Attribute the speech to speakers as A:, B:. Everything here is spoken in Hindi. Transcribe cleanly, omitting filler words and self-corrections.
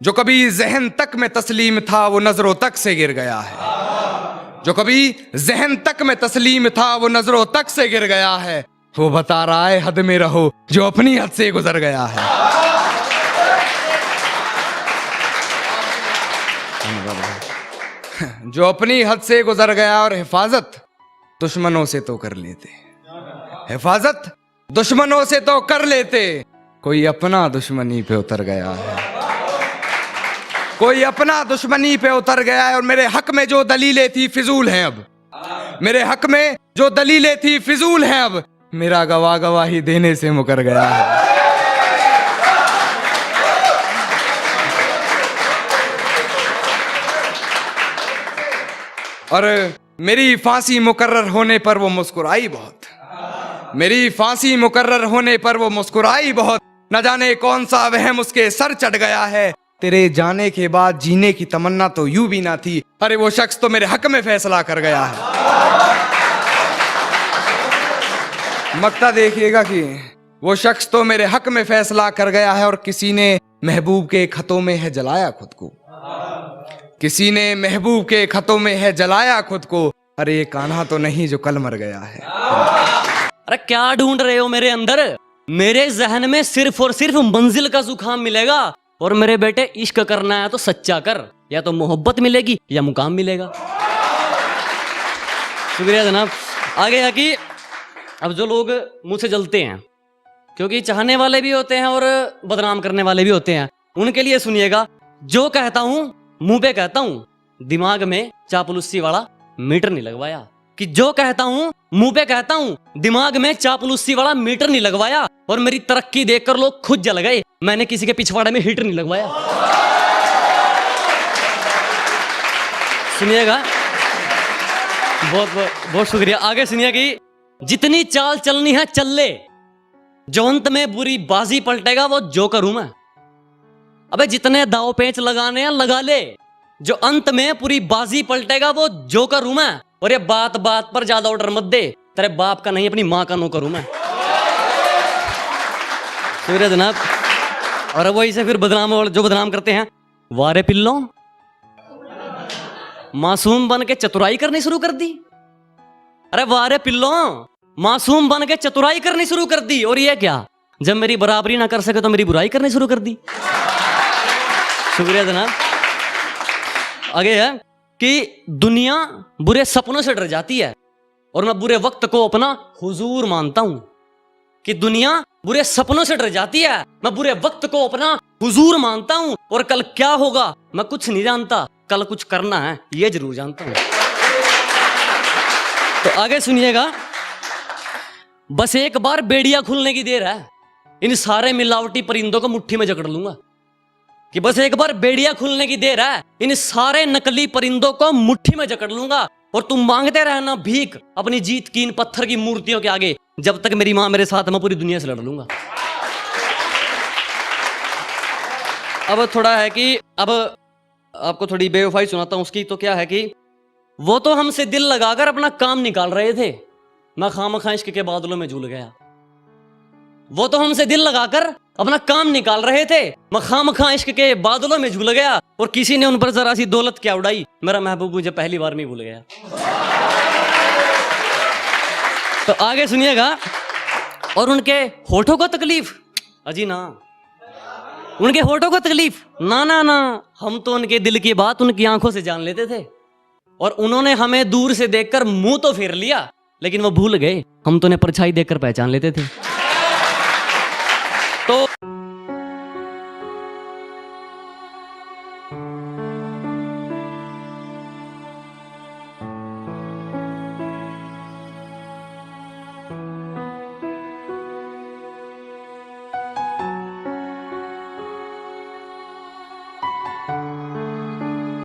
A: जो कभी जहन तक में तस्लीम था वो नजरों तक से गिर गया है। जो कभी जहन तक में तस्लीम था वो नजरों तक से गिर गया है। वो बता रहा है हद में रहो जो अपनी हद से गुजर गया है। जो अपनी हद से गुजर गया। और हिफाजत दुश्मनों से तो कर लेते, हिफाजत दुश्मनों से तो कर लेते, कोई अपना दुश्मनी पे उतर गया है। कोई अपना दुश्मनी पे उतर गया है। और मेरे हक में जो दलीलें थी फिजूल हैं अब। मेरे हक में जो दलीलें थी फिजूल हैं अब। मेरा गवाह गवाही देने से मुकर गया है। और मेरी फांसी मुकर्रर होने पर वो मुस्कुराई बहुत। मेरी फांसी मुकर्रर होने पर वो मुस्कुराई बहुत। न जाने कौन सा वहम उसके सर चढ़ गया है। तेरे जाने के बाद जीने की तमन्ना तो यूं भी ना थी। अरे वो शख्स तो मेरे हक में फैसला कर गया है। मक्ता देखिएगा कि वो शख्स तो मेरे हक में फैसला कर गया है। और किसी ने महबूब के खतों में है जलाया खुद को। किसी ने महबूब के खतों में है जलाया खुद को। अरे ये कान्हा तो नहीं जो कल मर गया है।
B: अरे क्या ढूंढ रहे हो मेरे अंदर? मेरे जहन में सिर्फ और सिर्फ मंजिल का जुकाम मिलेगा। और मेरे बेटे इश्क करना है तो सच्चा कर, या तो मोहब्बत मिलेगी या मुकाम मिलेगा। शुक्रिया जनाब। आगे है कि अब जो लोग मुझसे जलते हैं, क्योंकि चाहने वाले भी होते हैं और बदनाम करने वाले भी होते हैं, उनके लिए सुनिएगा। जो कहता हूं मुंह पे कहता हूं, दिमाग में चापलूसी वाला मीटर नहीं लगवाया। कि जो कहता हूं मुंह पे कहता हूं, दिमाग में चापलूसी वाला मीटर नहीं लगवाया। और मेरी तरक्की देखकर लोग खुद जल गए, मैंने किसी के पिछवाड़े में हीटर नहीं लगवाया। सुनिएगा, बहुत बहुत बहुत शुक्रिया। आगे सुनिए कि जितनी चाल चलनी है चल ले, जो अंत में बुरी बाजी पलटेगा वो जोकर हूं मैं। अबे जितने दाव पेंच लगाने हैं लगा ले, जो अंत में पूरी बाजी पलटेगा वो जोकर हूं मैं। और ये बात बात पर ज्यादा ऑर्डर मत दे, तेरे बाप का नहीं अपनी मां का नौकर हूं मैं। शुक्रिया जनाब। और वही से फिर बदनाम, और जो बदनाम करते हैं, वारे पिल्लो मासूम बन के चतुराई करनी शुरू कर दी। अरे वारे पिल्लो मासूम बन के चतुराई करनी शुरू कर दी। और ये क्या, जब मेरी बराबरी ना कर सके तो मेरी बुराई करनी शुरू कर दी। शुक्रिया जनाब। आगे है कि दुनिया बुरे सपनों से डर जाती है और मैं बुरे वक्त को अपना हुजूर मानता हूं। कि दुनिया बुरे सपनों से डर जाती है, मैं बुरे वक्त को अपना हुजूर मानता हूं। और कल क्या होगा मैं कुछ नहीं जानता, कल कुछ करना है ये जरूर जानता हूं। तो आगे सुनिएगा। बस एक बार बेड़िया खुलने की देर है, इन सारे मिलावटी परिंदों को मुट्ठी में जकड़ लूंगा। कि बस एक बार बेड़िया खुलने की देर है, इन सारे नकली परिंदों को मुट्ठी में जकड़ लूंगा। और तुम मांगते रहना भीख अपनी जीत की इन पत्थर की मूर्तियों के आगे, जब तक मेरी मां मेरे साथ, मैं पूरी दुनिया से लड़ लूंगा। अब थोड़ा है कि अब आपको थोड़ी बेवफाई सुनाता हूं उसकी। तो क्या है कि वो तो हमसे दिल लगाकर अपना काम निकाल रहे थे, मैं खामखा इश्क के बादलों में झूल गया। वो तो हमसे दिल लगाकर अपना काम निकाल रहे थे, मैं खामखा इश्क के बादलों में झूल गया। और किसी ने उन पर जरा सी दौलत क्या उड़ाई, मेरा महबूब मुझे पहली बार में भूल गया। तो आगे सुनिएगा। और उनके होठों को तकलीफ, अजी ना, उनके होठों को तकलीफ ना ना ना, हम तो उनके दिल की बात उनकी आंखों से जान लेते थे। और उन्होंने हमें दूर से देखकर मुंह तो फेर लिया, लेकिन वो भूल गए हम तो उन्हें परछाई देखकर पहचान लेते थे।